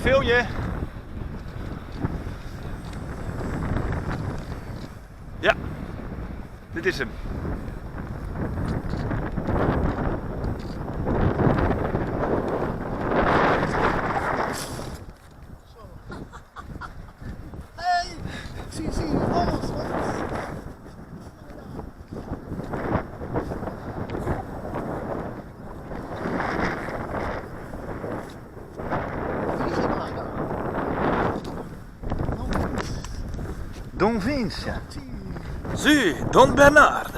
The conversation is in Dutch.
Film je. Ja, dit is hem. Hey, zie, alles. Don Vince. Zie. Sì, Don Bernard.